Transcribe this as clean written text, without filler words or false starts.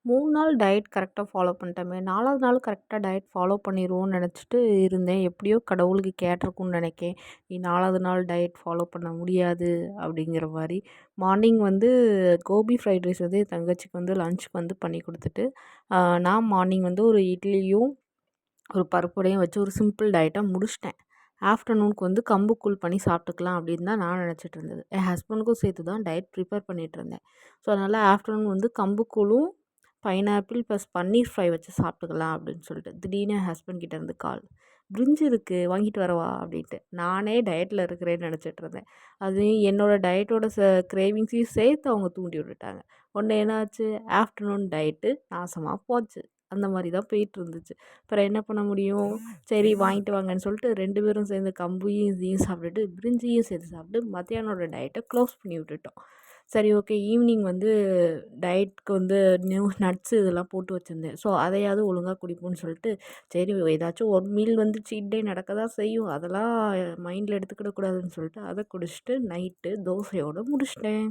3 நாள் டயட் கரெக்ட்டா ஃபாலோ பண்ணிட்டோமே. 4வது நாள் கரெக்ட்டா டயட் ஃபாலோ பண்ணிருவோம்னு நெனச்சுட்டு இருந்தேன். எப்படியோ கடவுளுக்கு கேட்டிருக்கும்னு நெனைக்கேன். நீ 4வது நாள் டயட் ஃபாலோ பண்ண முடியாது அப்படிங்கிற மாரி. மார்னிங் வந்து கோபி ஃப்ரைட் ரைஸ் வந்து என் தங்கச்சிக்கு வந்து லஞ்சுக்கு வந்து பண்ணி குடுத்துட்டு, நான் மார்னிங் வந்து ஒரு இட்லியும், ஒரு பருப்பு வடையும் வச்சு ஒரு சிம்பிள் டயட்டா முடிச்சுட்டேன். ஆஃப்டர்நூனுக்கு வந்து கம்பு கூழ் பண்ணி சாப்பிட்டுக்கலாம் அப்படின்னு தான் நான் நினச்சிட்டு இருந்தது. என் ஹஸ்பண்டுக்கும் சேர்த்து தான் டயட் ப்ரிப்பேர் பண்ணிட்டு இருந்தேன். ஸோ, அதனால் ஆஃப்டர்நூன் வந்து கம்பு கூழும், பைனாப்பிள் ப்ளஸ் பன்னீர் ஃப்ரை வச்சு சாப்பிட்டுக்கலாம் அப்படின்னு சொல்லிட்டு, திடீர்னு என் ஹஸ்பண்ட் கிட்டேருந்து கால். "பிரிஞ்சி இருக்குது வாங்கிட்டு வரவா?" அப்படின்ட்டு. நானே டயட்டில் இருக்கிறேன்னு நினச்சிட்டு இருந்தேன். அது என்னோட டயட்டோட கிரேவிங்ஸையும் சேர்த்து அவங்க தூண்டி விட்டுட்டாங்க. உடனே என்னாச்சு, ஆஃப்டர்நூன் டயட்டு நாசமா போச்சு. அந்த மாரி தான் போயிட்டு இருந்துச்சு. அப்புறம் என்ன பண்ண முடியும்? சரி வாங்கிட்டு வாங்கன்னு சொல்லிட்டு 2 பேரும் சேர்ந்து கம்பையும் இதையும் சாப்பிட்டுட்டு, பிரிஞ்சியும் சேர்த்து சாப்பிட்டு மத்தியானோட டயட்ட க்ளோஸ் பண்ணி விட்டுட்டோம். சரி ஓகே, ஈவினிங் வந்து டயட்க்கு வந்து நட்ஸ் இதெல்லாம் போட்டு வச்சிருந்தேன். ஸோ, அதையாவது ஒழுங்கா குடிப்போம்ன்னு சொல்லிட்டு, சரி ஏதாச்சும் ஒரு மீல் வந்து சீட் டே நடக்க தான் செய்யும். அதெல்லாம் மைண்டில எடுத்துக்கிட கூடாதுன்னு சொல்லிட்டு, அத குடிச்சிட்டு நைட்டு தோசையோட முடிச்சுட்டேன்.